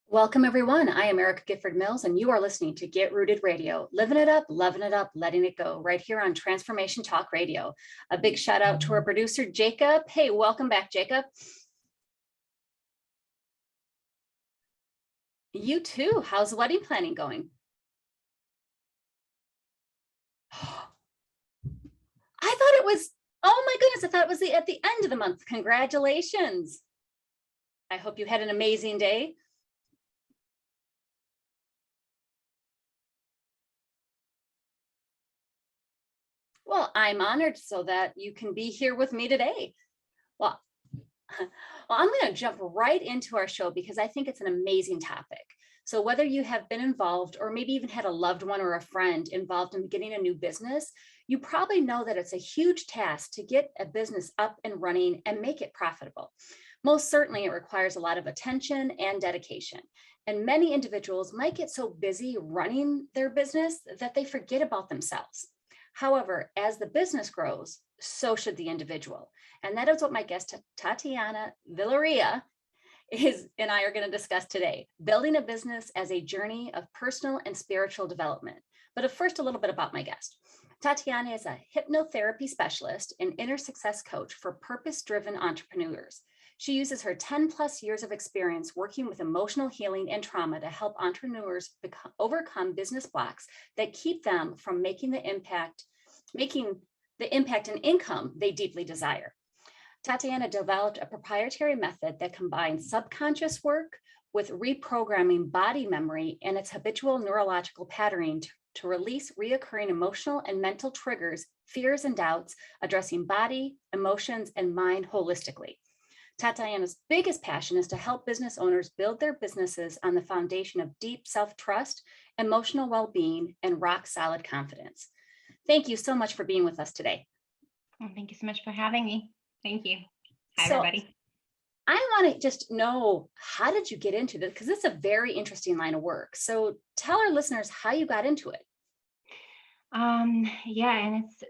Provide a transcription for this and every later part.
Welcome, everyone. I am Erica Gifford Mills, and you are listening to Get Rooted Radio, living it up, loving it up, letting it go, right here on Transformation Talk Radio. A big shout out to our producer, Jacob. Hey, welcome back, Jacob. You too. How's the wedding planning going? I thought it was, oh my goodness, I thought it was at the end of the month. Congratulations. I hope you had an amazing day. Well, I'm honored so that you can be here with me today. Well, I'm going to jump right into our show because I think it's an amazing topic. So whether you have been involved or maybe even had a loved one or a friend involved in beginning a new business, you probably know that it's a huge task to get a business up and running and make it profitable. Most certainly, it requires a lot of attention and dedication. And many individuals might get so busy running their business that they forget about themselves. However, as the business grows, so should the individual. And that is what my guest, Tatiana Vilarea, and I are going to discuss today, building a business as a journey of personal and spiritual development. But first, a little bit about my guest. Tatiana is a hypnotherapy specialist and inner success coach for purpose-driven entrepreneurs. She uses her 10 plus years of experience working with emotional healing and trauma to help entrepreneurs overcome business blocks that keep them from making the impact and income they deeply desire. Tatiana developed a proprietary method that combines subconscious work with reprogramming body memory and its habitual neurological patterning to release reoccurring emotional and mental triggers, fears and doubts, addressing body, emotions, and mind holistically. Tatiana's biggest passion is to help business owners build their businesses on the foundation of deep self-trust, emotional well-being, and rock-solid confidence. Thank you so much for being with us today. Well, thank you so much for having me. Thank you. Hi, everybody. I want to just know, how did you get into this? Because it's a very interesting line of work. So tell our listeners how you got into it. Yeah, and it's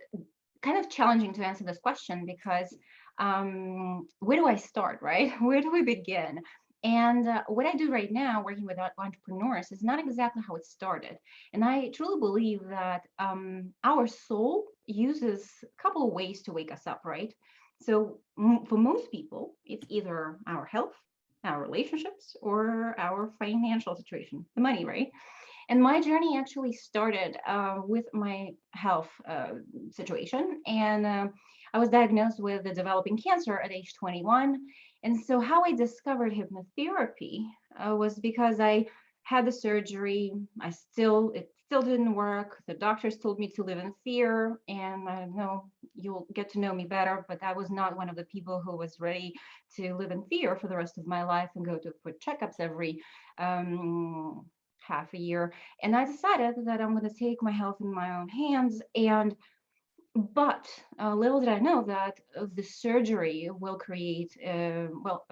kind of challenging to answer this question because where do I start, right? Where do we begin? And what I do right now, working with entrepreneurs, is not exactly how it started. And I truly believe that our soul uses a couple of ways to wake us up, right? So for most people, it's either our health, our relationships, or our financial situation, the money, right? And my journey actually started with my health situation. And I was diagnosed with a developing cancer at age 21. And so how I discovered hypnotherapy was because I had the surgery. It still didn't work. The doctors told me to live in fear. And I know you'll get to know me better, but I was not one of the people who was ready to live in fear for the rest of my life and go for checkups every half a year. And I decided that I'm going to take my health in my own hands. But little did I know that the surgery will create,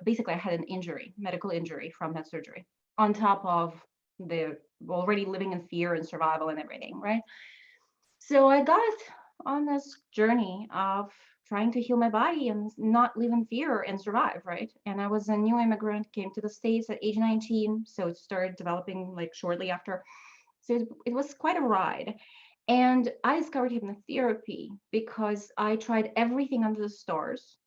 basically I had an injury, medical injury from that surgery, on top of the already living in fear and survival and everything, right? So I got on this journey of trying to heal my body and not live in fear and survive, right? And I was a new immigrant, came to the States at age 19, so it started developing like shortly after. So it was quite a ride. And I discovered hypnotherapy because I tried everything under the stars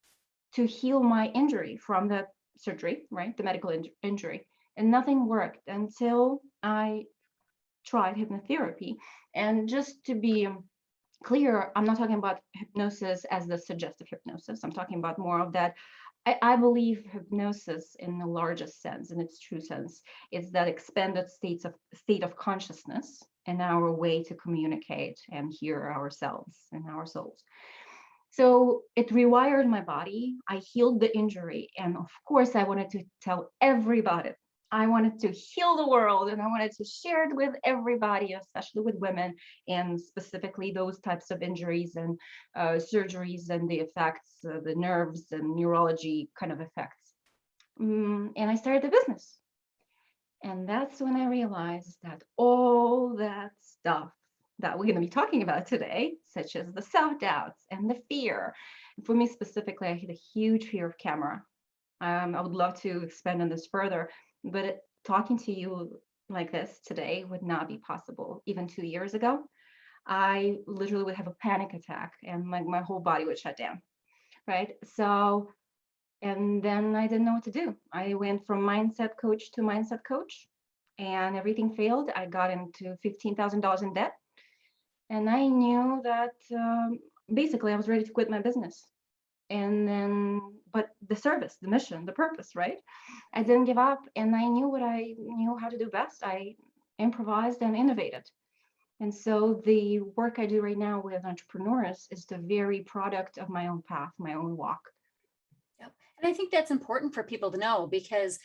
to heal my injury from that surgery, right? The medical injury. And nothing worked until I tried hypnotherapy. And just to be clear, I'm not talking about hypnosis as the suggestive hypnosis. I'm talking about more of that. I believe hypnosis in the largest sense, in its true sense, is that expanded state of consciousness and our way to communicate and hear ourselves and our souls. So it rewired my body. I healed the injury. And of course, I wanted to tell everybody. I wanted to heal the world and I wanted to share it with everybody, especially with women, and specifically those types of injuries and surgeries and the effects, the nerves and neurology kind of effects. And I started the business. And that's when I realized that all that stuff that we're going to be talking about today, such as the self-doubts and the fear, for me specifically, I had a huge fear of camera. I would love to expand on this further, but talking to you like this today would not be possible. Even 2 years ago, I literally would have a panic attack and my whole body would shut down, right? So, and then I didn't know what to do. I went from mindset coach to mindset coach and everything failed. I got into $15,000 in debt. And I knew that basically I was ready to quit my business. And then, but the service, the mission, the purpose, right? I didn't give up and I knew what I knew how to do best. I improvised and innovated. And so the work I do right now with entrepreneurs is the very product of my own path, my own walk. Yep. And I think that's important for people to know, because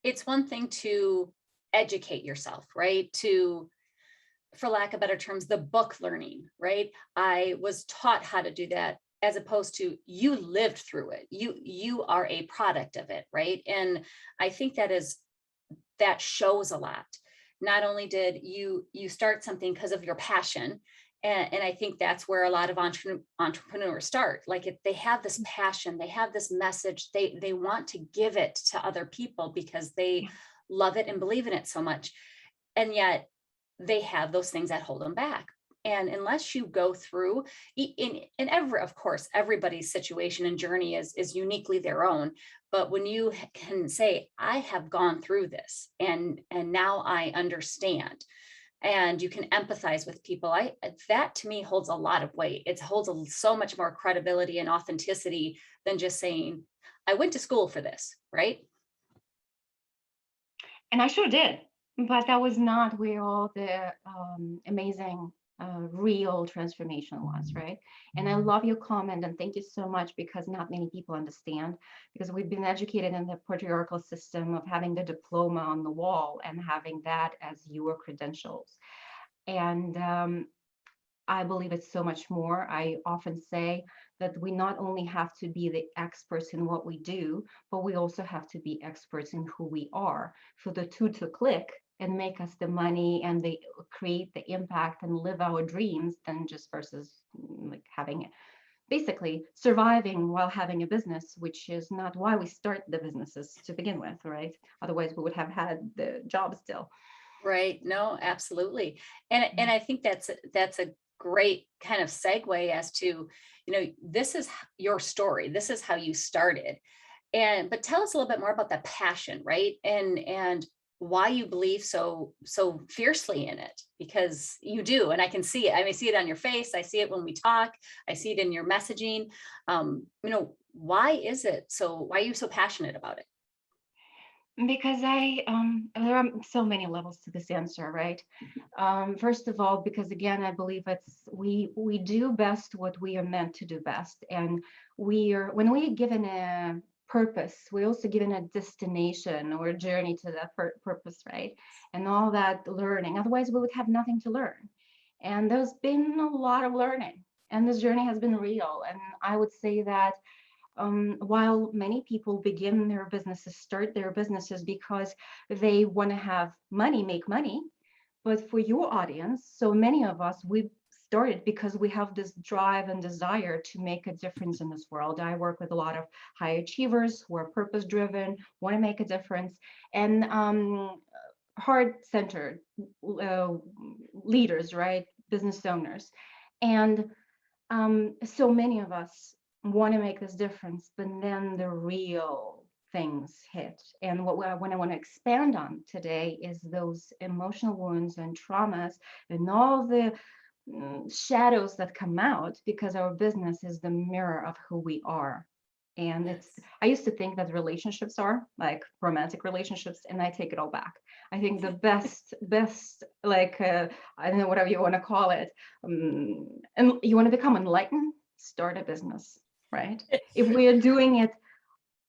it's one thing to educate yourself, right? To, for lack of better terms, the book learning, right? I was taught how to do that, as opposed to you lived through it. You are a product of it, right? And I think that shows a lot. Not only did you start something because of your passion, and I think that's where a lot of entrepreneurs start. Like, if they have this passion, they have this message, they want to give it to other people because they love it and believe in it so much. And yet they have those things that hold them back. And unless you go through in every, of course, everybody's situation and journey is uniquely their own. But when you can say, I have gone through this and now I understand, and you can empathize with people, that to me holds a lot of weight. It holds so much more credibility and authenticity than just saying, I went to school for this, right? And I sure did, but that was not where all the amazing real transformation was, right? And I love your comment and thank you so much, because not many people understand, because we've been educated in the patriarchal system of having the diploma on the wall and having that as your credentials. And I believe it's so much more. I often say that we not only have to be the experts in what we do, but we also have to be experts in who we are for the two to click and make us the money and they create the impact and live our dreams, than just versus like having it basically surviving while having a business, which is not why we start the businesses to begin with, right? Otherwise we would have had the job still. Right. No, absolutely. And I think that's a great kind of segue as to, this is your story. This is how you started. But tell us a little bit more about the passion, right? And why you believe so fiercely in it, because you do. And I can see it. I see it on your face. I see it when we talk. I see it in your messaging. Why are you so passionate about it? Because there are so many levels to this answer, right? First of all, because again, I believe it's we do best what we are meant to do best, and when we are given a purpose, we're also given a destination or a journey to that purpose, right? And all that learning. Otherwise, we would have nothing to learn. And there's been a lot of learning, and this journey has been real. And I would say that while many people begin their businesses, start their businesses because they want to have money, make money. But for your audience, so many of us, we started because we have this drive and desire to make a difference in this world. I work with a lot of high achievers who are purpose driven, want to make a difference, and heart-centered leaders, right? Business owners. And so many of us want to make this difference, but then the real things hit. And what I want to expand on today is those emotional wounds and traumas and all the shadows that come out, because our business is the mirror of who we are. And I used to think that relationships are like romantic relationships, and I take it all back. I think the best, like, I don't know, whatever you want to call it, and you want to become enlightened, start a business, right? If we are doing it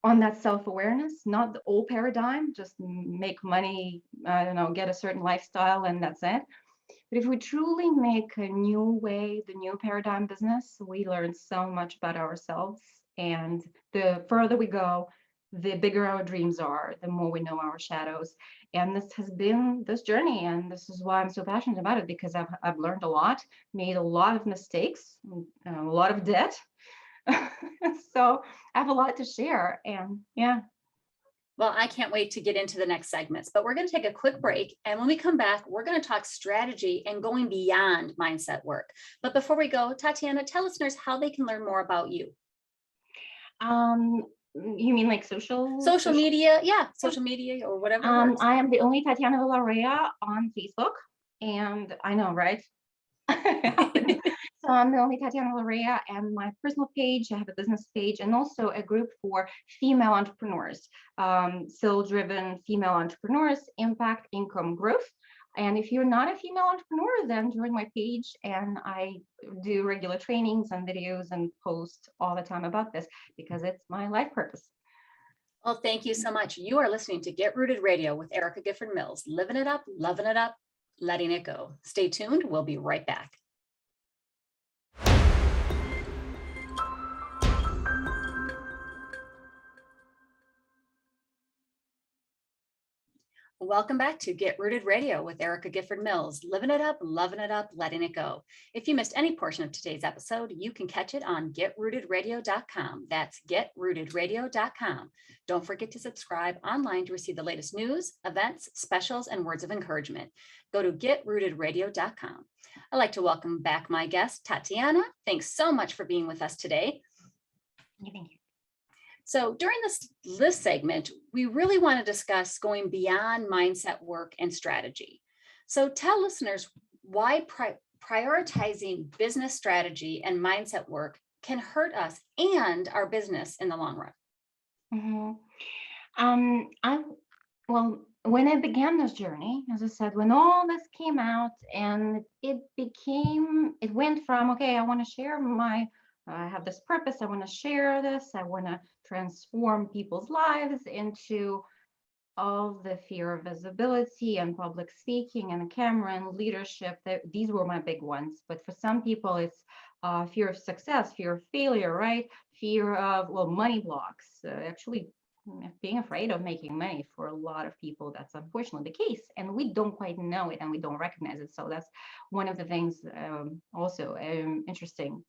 on that self-awareness, not the old paradigm, just make money, I don't know, get a certain lifestyle and that's it. But if we truly make a new way, the new paradigm business, we learn so much about ourselves. And the further we go, the bigger our dreams are, the more we know our shadows. And this has been this journey, and this is why I'm so passionate about it, because I've learned a lot, made a lot of mistakes, a lot of debt. So I have a lot to share, and yeah. Well, I can't wait to get into the next segments, but we're going to take a quick break. And when we come back, we're going to talk strategy and going beyond mindset work. But before we go, Tatiana, tell listeners how they can learn more about you. You mean like Social media? Yeah, social media or whatever works. I am the only Tatiana Vilarea on Facebook, and I know, right? So I'm the only Tatiana Vilarea, and my personal page, I have a business page, and also a group for female entrepreneurs, soul-driven female entrepreneurs, impact, income, growth. And if you're not a female entrepreneur, then join my page, and I do regular trainings and videos and post all the time about this because it's my life purpose. Well, thank you so much. You are listening to Get Rooted Radio with Erica Gifford Mills, living it up, loving it up, letting it go. Stay tuned. We'll be right back. Welcome back to Get Rooted Radio with Erica Gifford Mills, living it up, loving it up, letting it go. If you missed any portion of today's episode, you can catch it on getrootedradio.com. That's getrootedradio.com. Don't forget to subscribe online to receive the latest news, events, specials, and words of encouragement. Go to getrootedradio.com. I'd like to welcome back my guest, Tatiana. Thanks so much for being with us today. Thank you. So during this segment, we really want to discuss going beyond mindset work and strategy. So tell listeners why prioritizing business strategy and mindset work can hurt us and our business in the long run. Well, when I began this journey, as I said, when all this came out, and it went from, okay, I want to share I have this purpose, I want to share this, I want to transform people's lives, into all the fear of visibility and public speaking and camera and leadership. These were my big ones. But for some people, it's fear of success, fear of failure, right? Fear of, money blocks, actually being afraid of making money. For a lot of people, that's unfortunately the case, and we don't quite know it and we don't recognize it. So that's one of the things also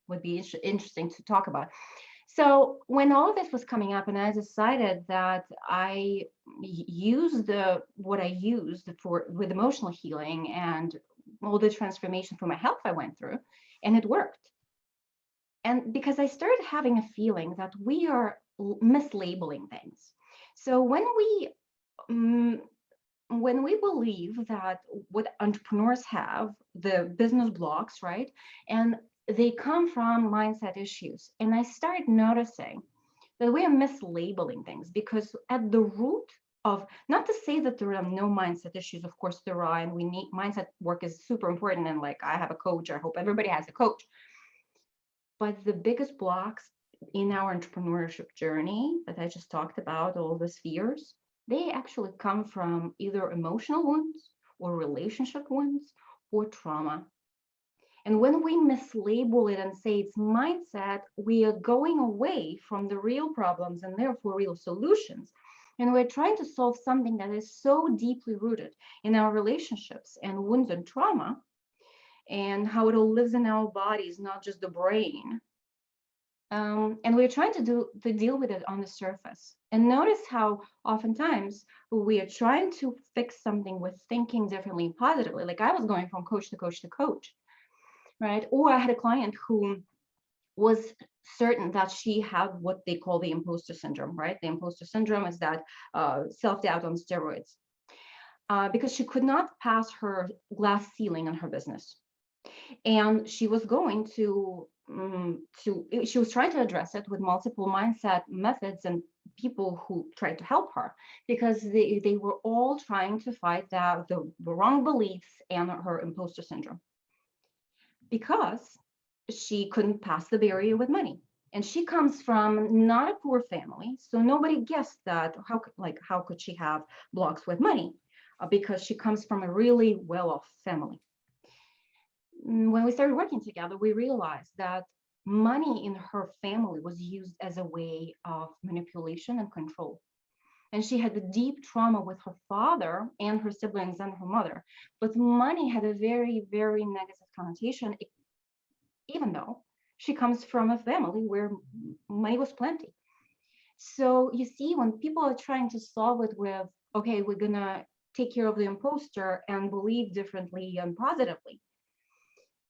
would be interesting to talk about. So when all of this was coming up, and I decided that I used what I used with emotional healing and all the transformation for my health I went through, and it worked. And because I started having a feeling that we are mislabeling things. So when we believe that what entrepreneurs have, the business blocks, right, and they come from mindset issues, and I started noticing that we are mislabeling things, because at the root of, not to say that there are no mindset issues, of course there are, and we need mindset work is super important, and like I have a coach, I hope everybody has a coach. But the biggest blocks in our entrepreneurship journey that I just talked about, all these fears, they actually come from either emotional wounds or relationship wounds or trauma. And when we mislabel it and say it's mindset, we are going away from the real problems and therefore real solutions. And we're trying to solve something that is so deeply rooted in our relationships and wounds and trauma, and how it all lives in our bodies, not just the brain. And we're trying to deal with it on the surface. And notice how oftentimes we are trying to fix something with thinking differently and positively. Like I was going from coach to coach to coach, right? Or I had a client who was certain that she had what they call the imposter syndrome, right? The imposter syndrome is that self-doubt on steroids, because she could not pass her glass ceiling in her business. And she was going she was trying to address it with multiple mindset methods and people who tried to help her, because they were all trying to fight the wrong beliefs and her imposter syndrome, because she couldn't pass the barrier with money. And she comes from not a poor family, so nobody guessed that how could she have blocks with money, because she comes from a really well-off family. When we started working together, we realized that money in her family was used as a way of manipulation and control. And she had a deep trauma with her father and her siblings and her mother. But money had a very, very negative connotation, even though she comes from a family where money was plenty. So you see, when people are trying to solve it with, okay, we're gonna take care of the imposter and believe differently and positively,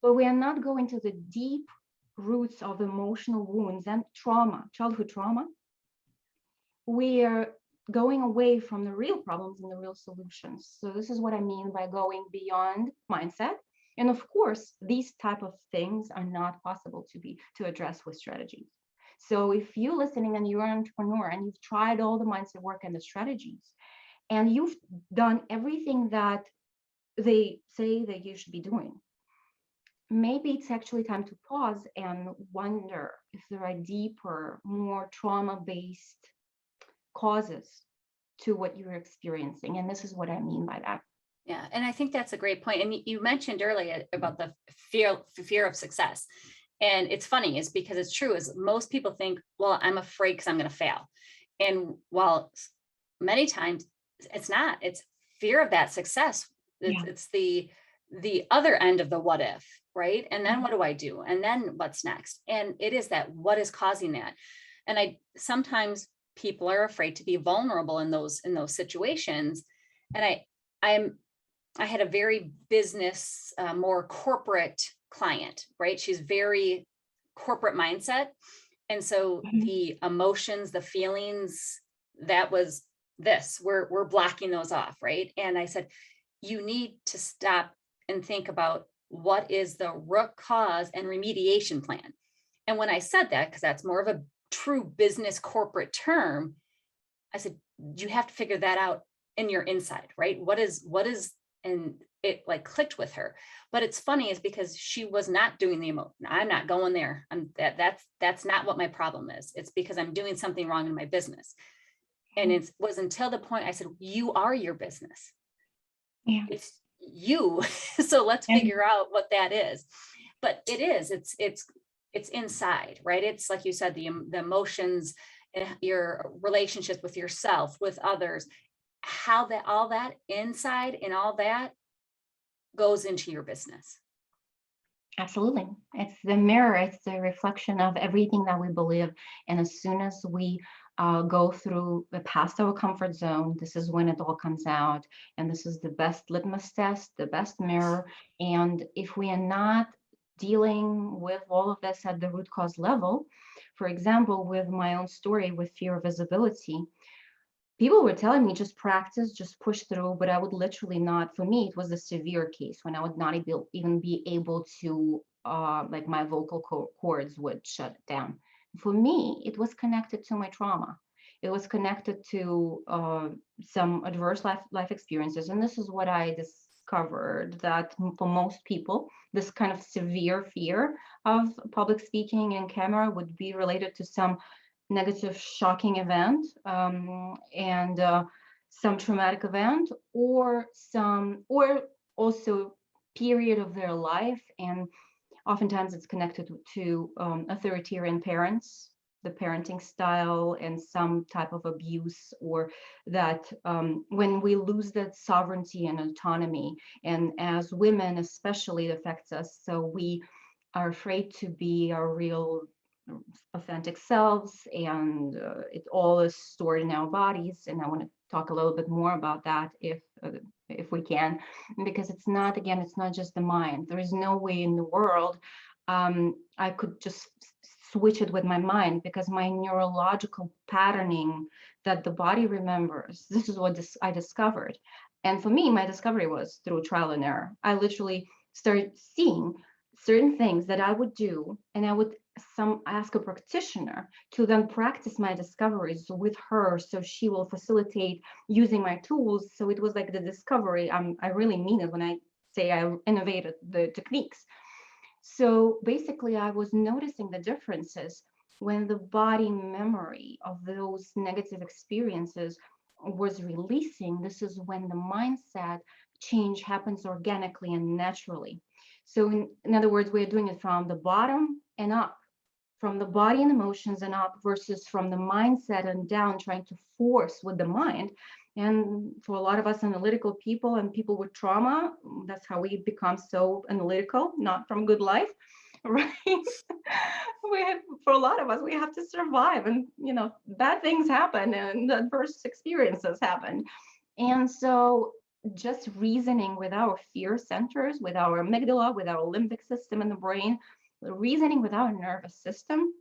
but we are not going to the deep roots of emotional wounds and trauma, childhood trauma. We are going away from the real problems and the real solutions. So this is what I mean by going beyond mindset. And of course, these type of things are not possible to address with strategies. So if you're listening and you're an entrepreneur and you've tried all the mindset work and the strategies, and you've done everything that they say that you should be doing, maybe it's actually time to pause and wonder if there are deeper, more trauma-based causes to what you're experiencing. And this is what I mean by that. Yeah, and I think that's a great point. And you mentioned earlier about the fear of success. And it's funny, is because it's true, is most people think, well, I'm afraid because I'm going to fail. And while many times it's not, it's fear of that success. It's the other end of the what if, right? And then what do I do? And then what's next? And it is that what is causing that? And sometimes people are afraid to be vulnerable in those situations. And I had a very business, more corporate client, right? She's very corporate mindset. And so the emotions, the feelings, that was this, we're blocking those off, right? And I said, you need to stop and think about what is the root cause and remediation plan. And when I said that, because that's more of a true business corporate term, I said, you have to figure that out in your inside, right? What is, and it like clicked with her. But it's funny is because she was not doing the emotion. I'm not going there. That's not what my problem is. It's because I'm doing something wrong in my business. And it was until the point I said, you are your business. Yeah. It's you. So let's figure out what that is. But it is, it's inside, right? It's like you said, the emotions, your relationships with yourself, with others, how that, all that inside and all that goes into your business. Absolutely. It's the mirror, it's the reflection of everything that we believe. And as soon as we go through past our comfort zone, this is when it all comes out. And this is the best litmus test, the best mirror. And if we are not dealing with all of this at the root cause level, for example, with my own story with fear of visibility, people were telling me just practice, just push through, but I would literally not. For me, it was a severe case when I would not even be able to, like my vocal cords would shut down. For me, it was connected to my trauma. It was connected to some adverse life experiences. And this is what I discovered, that for most people, this kind of severe fear of public speaking and camera would be related to some negative shocking event and some traumatic event or also period of their life, and oftentimes it's connected to authoritarian parents, the parenting style, and some type of abuse, or that when we lose that sovereignty and autonomy, and as women especially, it affects us. So we are afraid to be our real authentic selves, and it all is stored in our bodies. And I want to talk a little bit more about that if we can, because it's not, again, it's not just the mind. There is no way in the world I could just switch it with my mind, because my neurological patterning that the body remembers, this is what I discovered. And for me, my discovery was through trial and error. I literally started seeing certain things that I would do, and I would ask a practitioner to then practice my discoveries with her, so she will facilitate using my tools. So it was like the discovery. I really mean it when I say I innovated the techniques. So basically, I was noticing the differences when the body memory of those negative experiences was releasing. This is when the mindset change happens organically and naturally. So in other words, we're doing it from the bottom and up, from the body and emotions and up versus from the mindset and down, trying to force with the mind. And for a lot of us analytical people and people with trauma, that's how we become so analytical, not from good life, right? For a lot of us, we have to survive, and bad things happen and adverse experiences happen. And so just reasoning with our fear centers, with our amygdala, with our limbic system in the brain, reasoning with our nervous system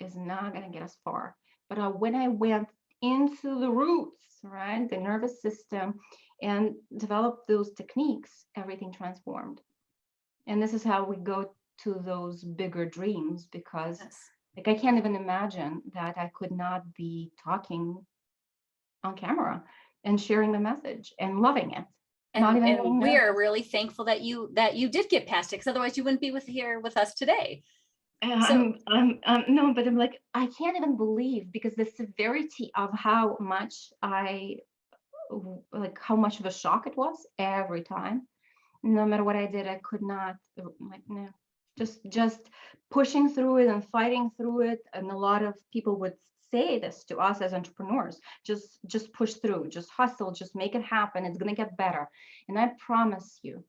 is not going to get us far. But when I went into the roots, right, the nervous system, and developed those techniques, everything transformed. And this is how we go to those bigger dreams, because like I can't even imagine that I could not be talking on camera and sharing the message and loving it. And we are really thankful that you did get past it, because otherwise you wouldn't be here with us today. So, no, but I'm like, I can't even believe, because the severity of how much how much of a shock it was every time. No matter what I did, I could not, like, no, just pushing through it and fighting through it. And a lot of people would say this to us as entrepreneurs: just push through, just hustle, just make it happen. It's going to get better. And I promise you,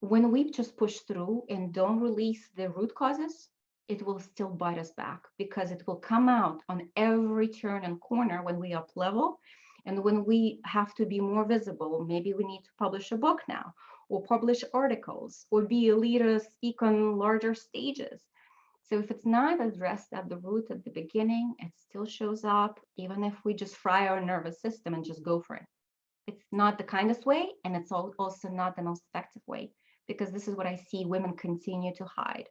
when we just push through and don't release the root causes, it will still bite us back, because it will come out on every turn and corner when we up level. And when we have to be more visible, maybe we need to publish a book now, or publish articles, or be a leader, speak on larger stages. So if it's not addressed at the root at the beginning, it still shows up, even if we just fry our nervous system and just go for it. It's not the kindest way, and it's also not the most effective way, because this is what I see women continue to hide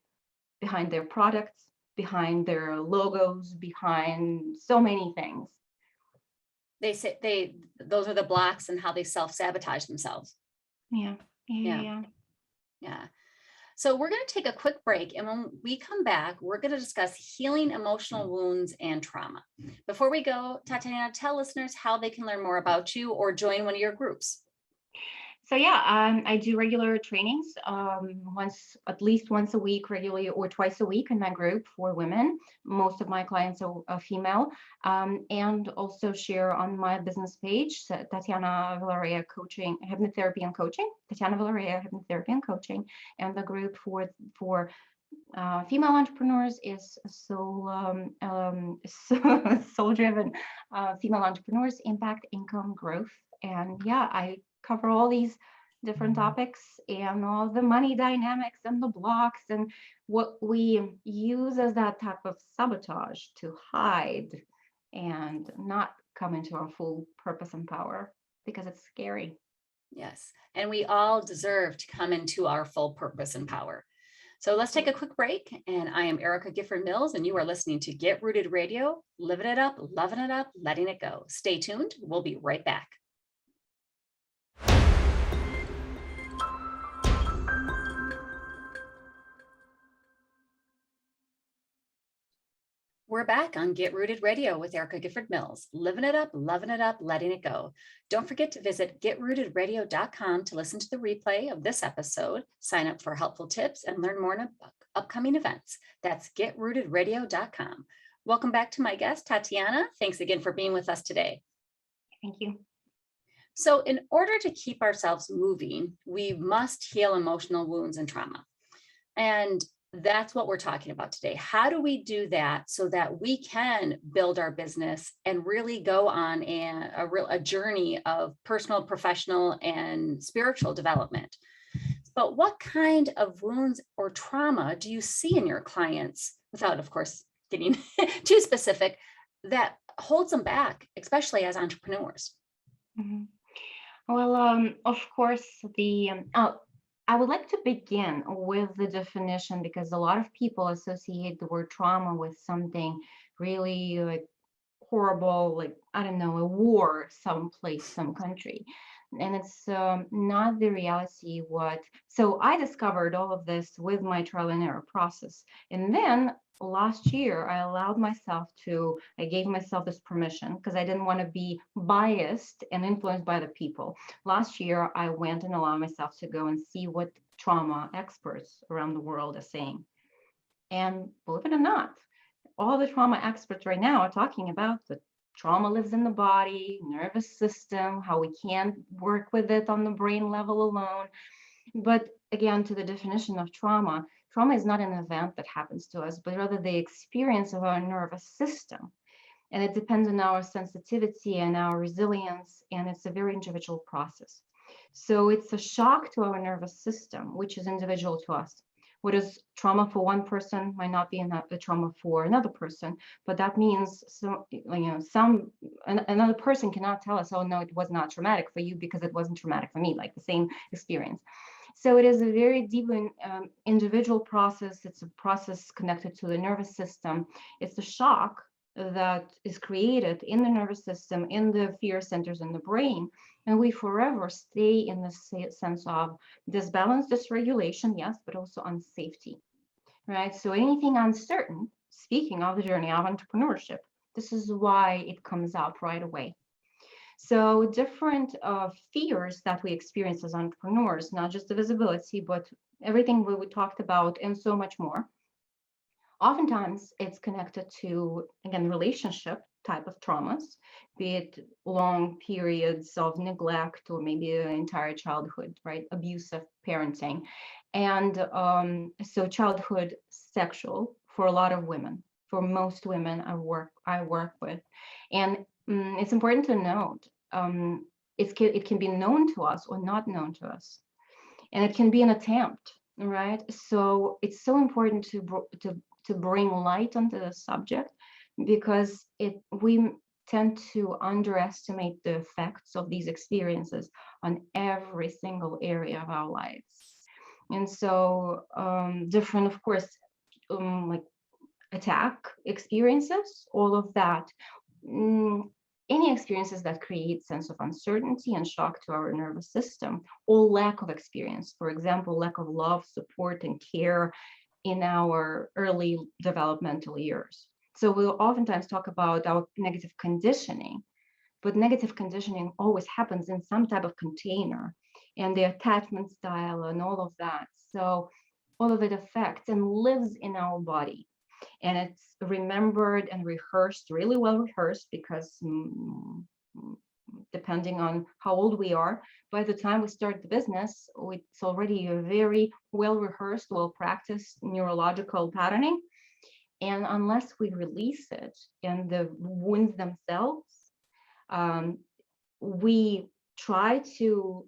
behind their products, behind their logos, behind so many things. They say those are the blocks and how they self-sabotage themselves. Yeah. So we're going to take a quick break, and when we come back, we're going to discuss healing emotional wounds and trauma. Before we go, Tatiana, tell listeners how they can learn more about you or join one of your groups. So yeah, I do regular trainings, at least once a week, regularly, or twice a week in my group for women. Most of my clients are female, and also share on my business page, Tatiana Vilarea Coaching, Hypnotherapy and Coaching, Tatiana Vilarea Hypnotherapy and Coaching, and the group for female entrepreneurs is soul-driven female entrepreneurs, impact, income, growth. And yeah, I cover all these different topics and all the money dynamics and the blocks and what we use as that type of sabotage to hide and not come into our full purpose and power, because it's scary. Yes, and we all deserve to come into our full purpose and power. So let's take a quick break. And I am Erica Gifford Mills, and you are listening to Get Rooted Radio, living it up, loving it up, letting it go. Stay tuned. We'll be right back. We're back on Get Rooted Radio with Erica Gifford Mills, living it up, loving it up, letting it go. Don't forget to visit getrootedradio.com to listen to the replay of this episode, sign up for helpful tips, and learn more about upcoming events. That's getrootedradio.com. Welcome back to my guest, Tatiana. Thanks again for being with us today. Thank you. So in order to keep ourselves moving, we must heal emotional wounds and trauma. And that's what we're talking about today. How do we do that so that we can build our business and really go on a journey of personal, professional, and spiritual development? But what kind of wounds or trauma do you see in your clients, without, of course, getting too specific, that holds them back, especially as entrepreneurs? Mm-hmm. Well, of course, I would like to begin with the definition, because a lot of people associate the word trauma with something really like horrible, like, I don't know, a war someplace, some country. And it's not the reality. So I discovered all of this with my trial and error process. And then last year, I gave myself this permission, because I didn't want to be biased and influenced by the people. Last year, I went and allowed myself to go and see what trauma experts around the world are saying. And believe it or not, all the trauma experts right now are talking about that trauma lives in the body, nervous system, how we can't work with it on the brain level alone. But again, to the definition of trauma, trauma is not an event that happens to us, but rather the experience of our nervous system. And it depends on our sensitivity and our resilience, and it's a very individual process. So it's a shock to our nervous system, which is individual to us. What is trauma for one person might not be a trauma for another person, but that means another person cannot tell us, oh no, it was not traumatic for you because it wasn't traumatic for me, like the same experience. So it is a very deep individual process. It's a process connected to the nervous system. It's a shock that is created in the nervous system, in the fear centers in the brain, and we forever stay in the sense of disbalance, dysregulation, yes, but also unsafety, right? So anything uncertain, speaking of the journey of entrepreneurship, this is why it comes up right away. So different fears that we experience as entrepreneurs, not just the visibility, but everything we talked about and so much more. Oftentimes it's connected to, again, relationship type of traumas, be it long periods of neglect or maybe an entire childhood, right? Abusive parenting. And so childhood sexual for a lot of women, for most women I work with. And it's important to note, it can be known to us or not known to us. And it can be an attempt, right? So it's so important to bring light onto the subject, because we tend to underestimate the effects of these experiences on every single area of our lives. And so different, of course, like attack experiences, all of that, any experiences that create sense of uncertainty and shock to our nervous system, or lack of experience, for example, lack of love, support, and care in our early developmental years. So we'll oftentimes talk about our negative conditioning, but negative conditioning always happens in some type of container, and the attachment style and all of that. So all of it affects and lives in our body. And it's remembered and rehearsed, really well rehearsed, because depending on how old we are, by the time we start the business, it's already a very well rehearsed, well practiced neurological patterning. And unless we release it and the wounds themselves, we try to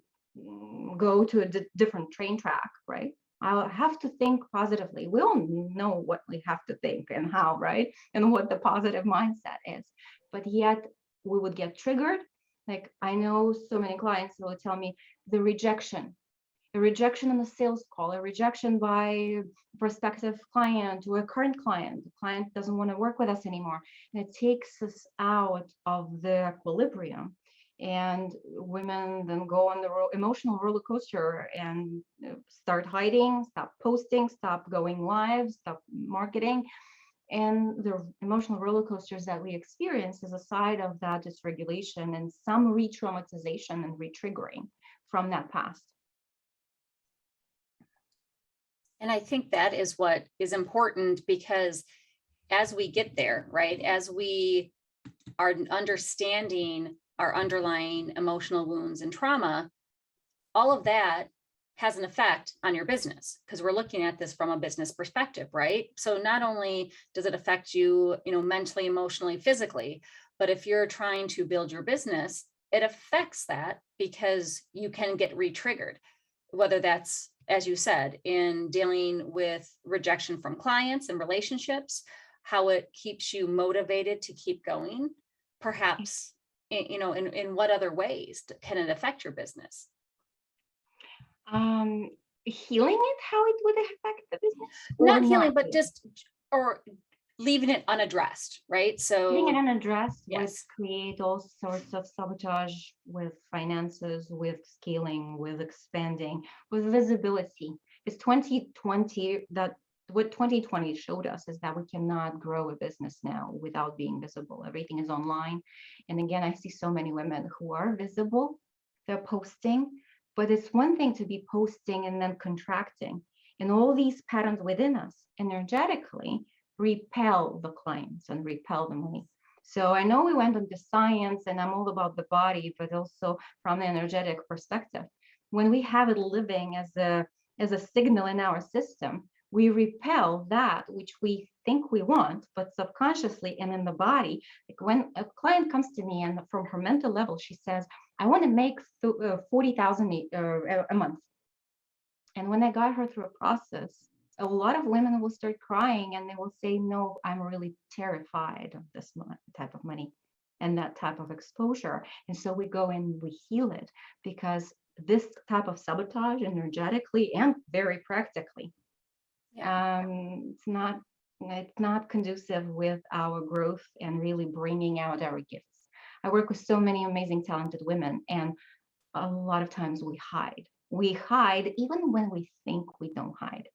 go to a different train track, right? I have to think positively. We all know what we have to think and how, right? And what the positive mindset is. But yet we would get triggered. Like I know so many clients who will tell me the rejection, a rejection in the sales call, a rejection by a prospective client or a current client. The client doesn't want to work with us anymore. And it takes us out of the equilibrium. And women then go on the emotional roller coaster and start hiding, stop posting, stop going live, stop marketing. And the emotional roller coasters that we experience is a side of that dysregulation and some re-traumatization and re-triggering from that past. And I think that is what is important, because as we get there, right, as we are understanding our underlying emotional wounds and trauma, all of that has an effect on your business, because we're looking at this from a business perspective, right? So not only does it affect you, mentally, emotionally, physically, but if you're trying to build your business, it affects that, because you can get re-triggered, whether that's, as you said, in dealing with rejection from clients and relationships, how it keeps you motivated to keep going, perhaps, in what other ways can it affect your business? Healing it, how it would affect the business? Not healing, but just, or leaving it unaddressed, right? So leaving it unaddressed yes, would create all sorts of sabotage with finances, with scaling, with expanding, with visibility. It's 2020 that what 2020 showed us is that we cannot grow a business now without being visible. Everything is online. And again, I see so many women who are visible, they're posting, but it's one thing to be posting and then contracting. And all these patterns within us energetically repel the clients and repel the money. So I know we went on the science and I'm all about the body, but also from the energetic perspective. When we have it living as a signal in our system, we repel that which we think we want, but subconsciously and in the body. Like when a client comes to me and from her mental level, she says, I want to make 40,000 a month. And when I got her through a process, a lot of women will start crying and they will say, no, I'm really terrified of this type of money and that type of exposure. And so we go and we heal it, because this type of sabotage energetically and very practically, Yeah. it's not conducive with our growth and really bringing out our gifts. I work with so many amazing, talented women, and a lot of times we hide. We hide even when we think we don't hide.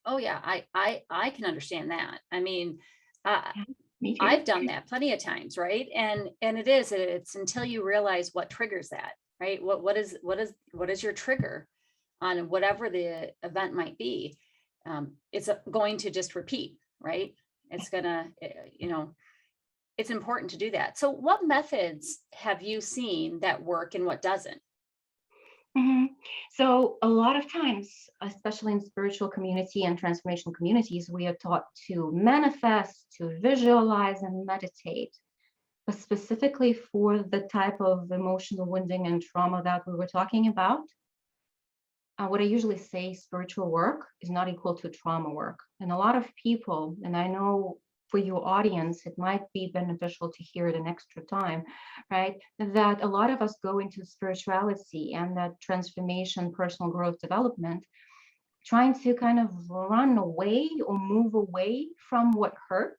Oh yeah, I can understand that. I mean, uh, Yeah, me too. I've done that plenty of times, right? And it's until you realize what triggers that, right? What is your trigger on whatever the event might be? It's going to just repeat, right? It's gonna, it's important to do that. So what methods have you seen that work and what doesn't? Mhm. So a lot of times, especially in spiritual community and transformational communities, we are taught to manifest, to visualize and meditate. But specifically for the type of emotional wounding and trauma that we were talking about, what I usually say, spiritual work is not equal to trauma work. And a lot of people, and I know for your audience, it might be beneficial to hear it an extra time, right? That a lot of us go into spirituality and that transformation, personal growth development, trying to kind of run away or move away from what hurt.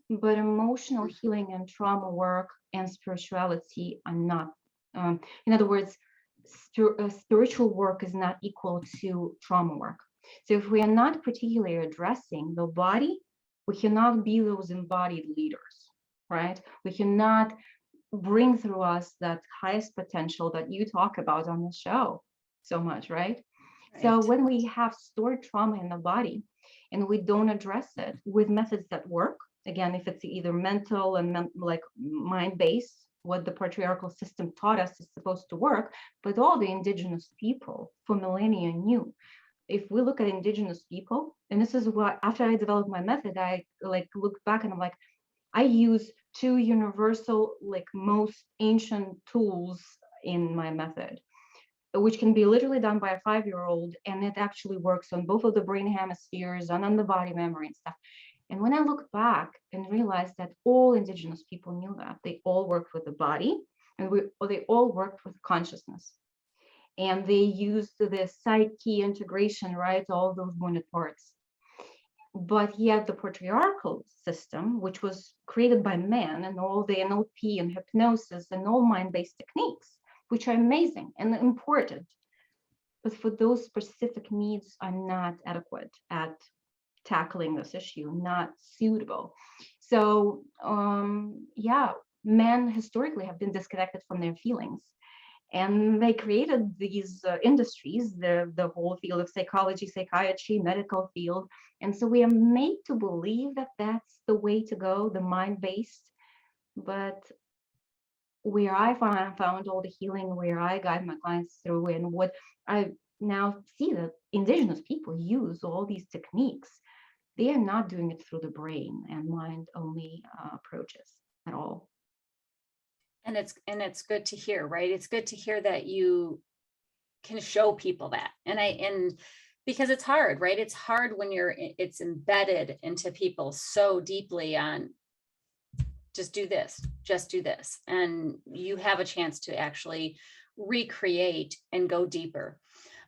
But emotional healing and trauma work and spirituality are not. In other words, spiritual work is not equal to trauma work. So if we are not particularly addressing the body, we cannot be those embodied leaders, right? We cannot bring through us that highest potential that you talk about on the show so much, right? So Right. when we have stored trauma in the body and we don't address it with methods that work, again, if it's either mental and like mind-based, what the patriarchal system taught us is supposed to work, but all the indigenous people for millennia knew. If we look at indigenous people, and this is what, after I developed my method, I like looked back and I'm like, I use two universal, like most ancient tools in my method, which can be literally done by a 5-year-old, and it actually works on both of the brain hemispheres and on the body memory and stuff. And when I look back and realized that all indigenous people knew that, they all worked with the body, and they all worked with consciousness. And they used the psyche integration, right? All those wounded parts. But yet the patriarchal system, which was created by men, and all the NLP and hypnosis and all mind-based techniques, which are amazing and important, but for those specific needs are not adequate at tackling this issue, not suitable. So yeah, men historically have been disconnected from their feelings. And they created these industries, the whole field of psychology, psychiatry, medical field. And so we are made to believe that that's the way to go, the mind-based. But where I found all the healing, where I guide my clients through, and what I now see that indigenous people use all these techniques, they are not doing it through the brain and mind only approaches at all. And it's good to hear, right? It's good to hear that you can show people that. And because it's hard, right? It's hard when it's embedded into people so deeply on just do this. And you have a chance to actually recreate and go deeper.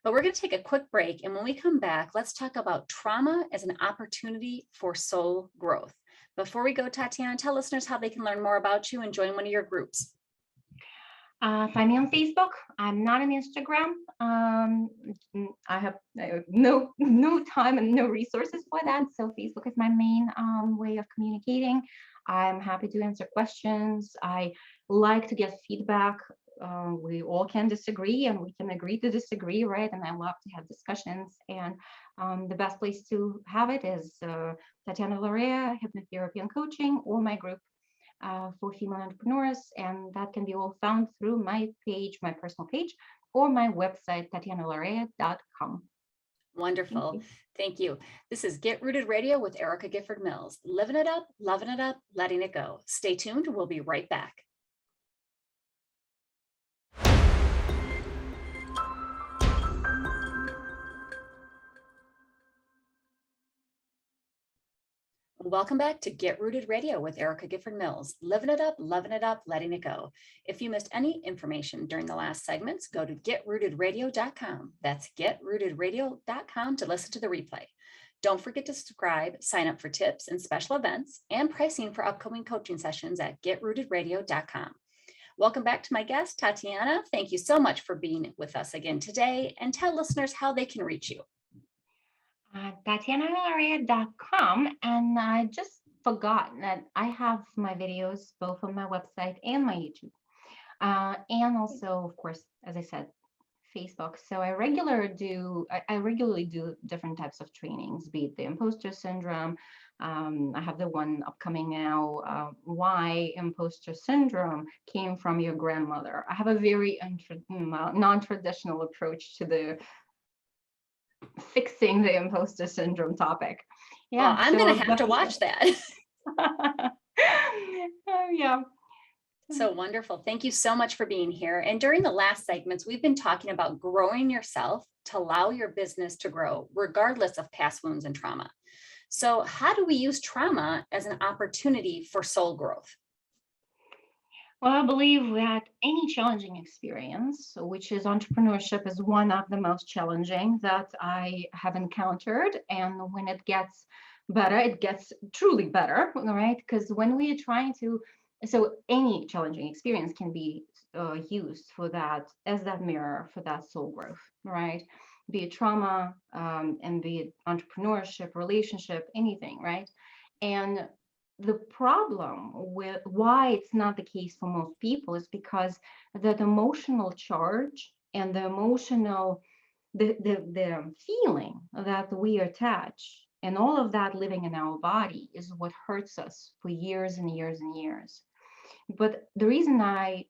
But we're going to take a quick break. And when we come back, let's talk about trauma as an opportunity for soul growth. Before we go, Tatiana, tell listeners how they can learn more about you and join one of your groups. Find me on Facebook. I'm not on Instagram. I have no time and no resources for that. So Facebook is my main way of communicating. I'm happy to answer questions. I like to get feedback we all can disagree and we can agree to disagree, right? And I love to have discussions. And the best place to have it is Tatiana Vilarea, Hypnotherapy and Coaching, or my group for female entrepreneurs. And that can be all found through my page, my personal page, or my website, tatianavilarea.com. Wonderful. Thank you. This is Get Rooted Radio with Erica Gifford Mills. Living it up, loving it up, letting it go. Stay tuned. We'll be right back. Welcome back to Get Rooted Radio with Erica Gifford Mills. Living it up, loving it up, letting it go. If you missed any information during the last segments, go to getrootedradio.com. That's getrootedradio.com to listen to the replay. Don't forget to subscribe, sign up for tips and special events and pricing for upcoming coaching sessions at getrootedradio.com. Welcome back to my guest, Tatiana. Thank you so much for being with us again today, and tell listeners how they can reach you. TatianaVilarea.com, and I just forgot that I have my videos both on my website and my YouTube, and also, of course, as I said, Facebook. So I regularly do different types of trainings, be it the Imposter Syndrome. I have the one upcoming now, why Imposter Syndrome came from your grandmother. I have a very non-traditional approach to the fixing the imposter syndrome topic. Yeah, well, I'm going to have to watch that. Yeah. So wonderful. Thank you so much for being here. And during the last segments, we've been talking about growing yourself to allow your business to grow, regardless of past wounds and trauma. So how do we use trauma as an opportunity for soul growth? Well, I believe that any challenging experience, which is entrepreneurship, is one of the most challenging that I have encountered. And when it gets better, it gets truly better, right? Because when we are trying to, so any challenging experience can be used for that, as that mirror for that soul growth, right? Be it trauma, and be it entrepreneurship, relationship, anything, right? And the problem with why it's not the case for most people is because that emotional charge and the emotional, the feeling that we attach and all of that living in our body is what hurts us for years and years and years. But the reason I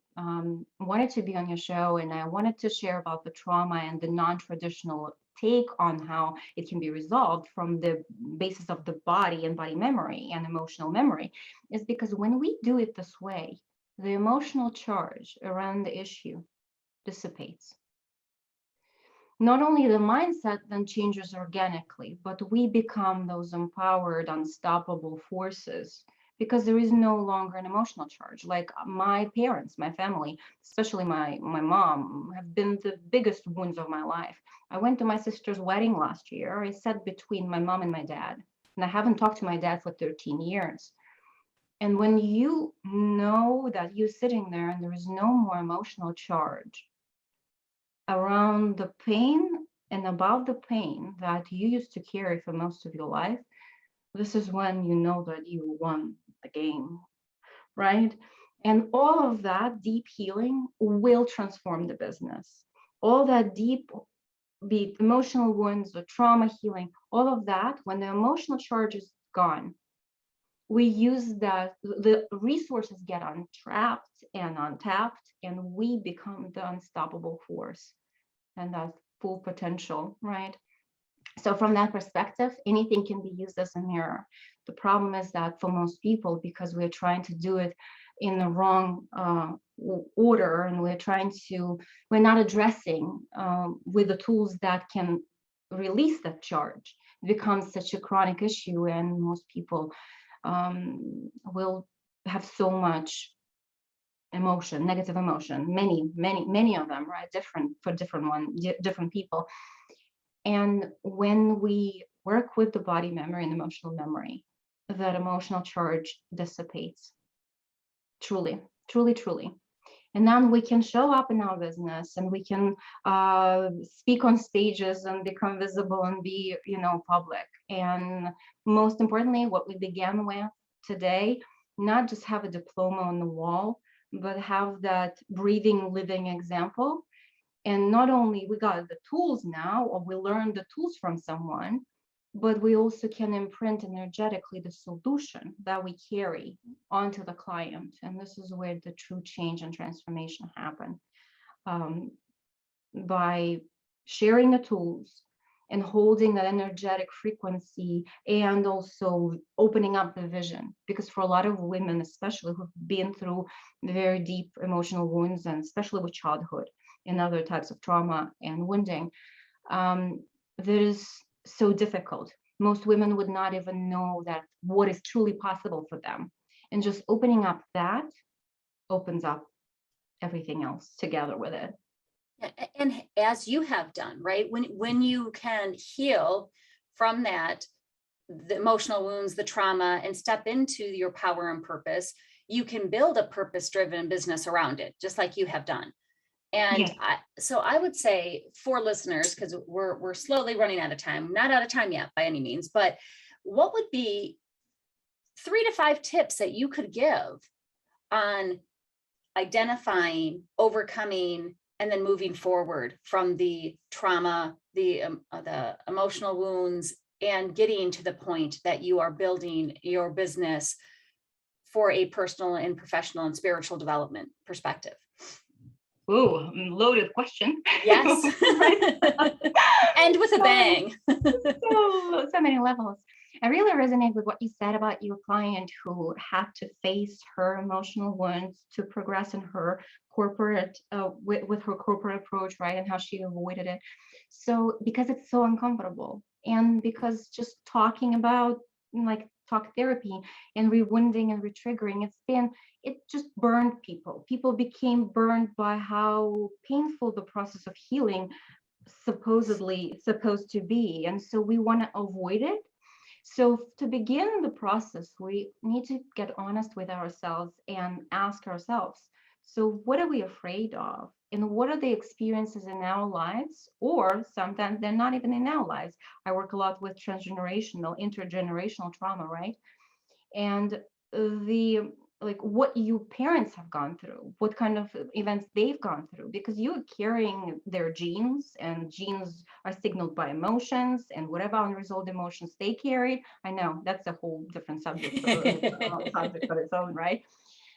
wanted to be on your show and I wanted to share about the trauma and the non-traditional take on how it can be resolved from the basis of the body and body memory and emotional memory is because when we do it this way, the emotional charge around the issue dissipates. Not only the mindset then changes organically, but we become those empowered, unstoppable forces because there is no longer an emotional charge. Like my parents, my family, especially my mom, have been the biggest wounds of my life. I went to my sister's wedding last year. I sat between my mom and my dad, and I haven't talked to my dad for 13 years. And when you know that you're sitting there and there is no more emotional charge around the pain and about the pain that you used to carry for most of your life, this is when you know that you won the game, right? And all of that deep healing will transform the business. All that deep, be it emotional wounds or trauma healing, all of that, when the emotional charge is gone, we use that, the resources get untrapped and untapped, and we become the unstoppable force and that full potential, right? So from that perspective, anything can be used as a mirror. The problem is that for most people, because we're trying to do it in the wrong order, and we're not addressing with the tools that can release that charge, it becomes such a chronic issue, and most people will have so much emotion, negative emotion, many of them, right? Different for different people. And when we work with the body memory and emotional memory, that emotional charge dissipates. Truly, truly, truly. And then we can show up in our business and we can speak on stages and become visible and be, public. And most importantly, what we began with today, not just have a diploma on the wall, but have that breathing, living example. And not only we got the tools now, or we learned the tools from someone, but we also can imprint energetically the solution that we carry onto the client. And this is where the true change and transformation happen. By sharing the tools and holding that energetic frequency, and also opening up the vision, because for a lot of women, especially who've been through very deep emotional wounds, and especially with childhood and other types of trauma and wounding, that is so difficult. Most women would not even know that what is truly possible for them, and just opening up that opens up everything else together with it. And as you have done, right? When you can heal from that, the emotional wounds, the trauma, and step into your power and purpose, you can build a purpose-driven business around it, just like you have done. And so I would say for listeners, because we're slowly running out of time, not out of time yet by any means, but what would be 3 to 5 tips that you could give on identifying, overcoming, and then moving forward from the trauma, the emotional wounds, and getting to the point that you are building your business for a personal and professional and spiritual development perspective? Ooh, loaded question. Yes. And with a bang. So many levels. I really resonate with what you said about your client who had to face her emotional wounds to progress in her corporate, with her corporate approach, right? And how she avoided it. So, because it's so uncomfortable, and because just talking about like talk therapy and rewounding and retriggering, it just burned people. People became burned by how painful the process of healing supposedly supposed to be. And so we want to avoid it. So to begin the process, we need to get honest with ourselves and ask ourselves, so what are we afraid of? And what are the experiences in our lives? Or sometimes they're not even in our lives. I work a lot with transgenerational, intergenerational trauma, right? And the like what you parents have gone through, what kind of events they've gone through, because you're carrying their genes, and genes are signaled by emotions, and whatever unresolved emotions they carried. I know that's a whole different subject for its own, right?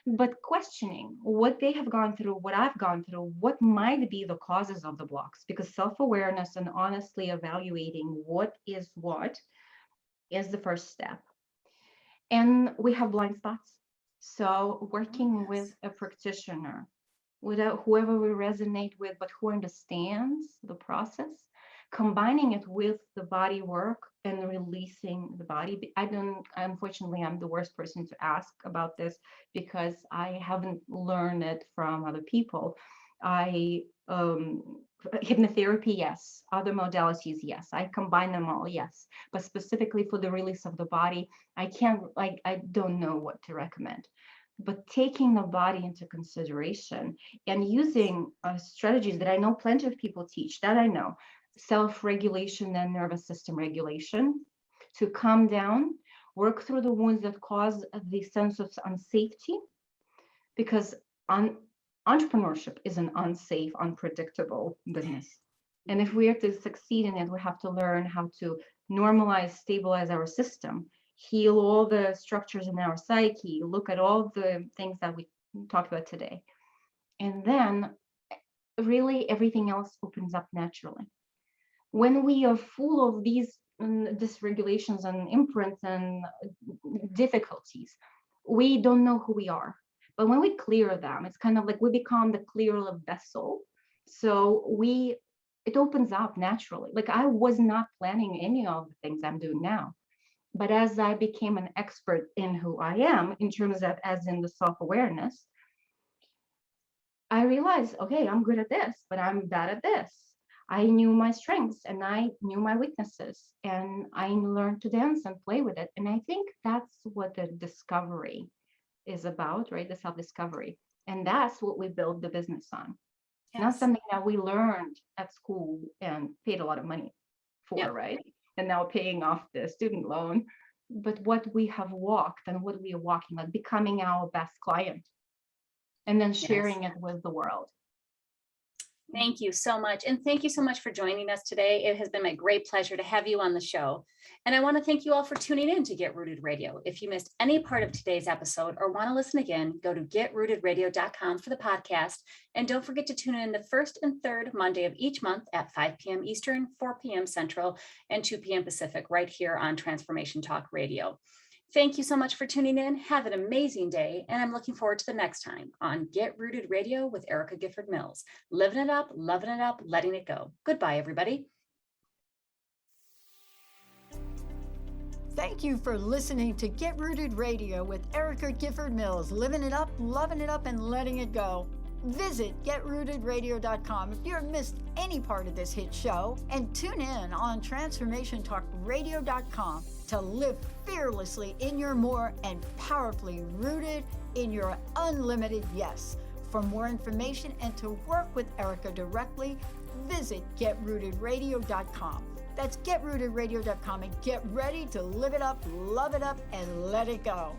But questioning what they have gone through, what I've gone through, what might be the causes of the blocks, because self-awareness and honestly evaluating what is the first step. And we have blind spots. So working with a practitioner, without whoever we resonate with, but who understands the process, combining it with the body work and releasing the body. Unfortunately, I'm the worst person to ask about this because I haven't learned it from other people. I hypnotherapy, yes. Other modalities, yes. I combine them all, yes. But specifically for the release of the body, I don't know what to recommend. But taking the body into consideration and using strategies that I know plenty of people teach, that I know, self-regulation and nervous system regulation, to calm down, work through the wounds that cause the sense of unsafety, because entrepreneurship is an unsafe, unpredictable business. And if we are to succeed in it, we have to learn how to normalize, stabilize our system, heal all the structures in our psyche, look at all the things that we talked about today. And then really everything else opens up naturally. When we are full of these dysregulations and imprints and difficulties, we don't know who we are. But when we clear them, it's kind of like we become the clear vessel. So it opens up naturally. Like I was not planning any of the things I'm doing now. But as I became an expert in who I am, in terms of as in the self-awareness, I realized, okay, I'm good at this, but I'm bad at this. I knew my strengths and I knew my weaknesses, and I learned to dance and play with it. And I think that's what the discovery is about, right? The self-discovery. And that's what we build the business on. Yes. Not something that we learned at school and paid a lot of money for, yep. Right? And now paying off the student loan, but what we have walked and what we are walking, like becoming our best client. and then Yes. sharing it with the world. Thank you so much. And thank you so much for joining us today. It has been my great pleasure to have you on the show. And I want to thank you all for tuning in to Get Rooted Radio. If you missed any part of today's episode or want to listen again, go to getrootedradio.com for the podcast. And don't forget to tune in the first and third Monday of each month at 5 p.m. Eastern, 4 p.m. Central, and 2 p.m. Pacific, right here on Transformation Talk Radio. Thank you so much for tuning in. Have an amazing day, and I'm looking forward to the next time on Get Rooted Radio with Erica Gifford Mills. Living it up, loving it up, letting it go. Goodbye, everybody. Thank you for listening to Get Rooted Radio with Erica Gifford Mills. Living it up, loving it up, and letting it go. Visit getrootedradio.com if you've missed any part of this hit show, and tune in on transformationtalkradio.com to live fearlessly in your more and powerfully rooted in your unlimited yes. For more information and to work with Erica directly, visit getrootedradio.com. That's getrootedradio.com, and get ready to live it up, love it up, and let it go.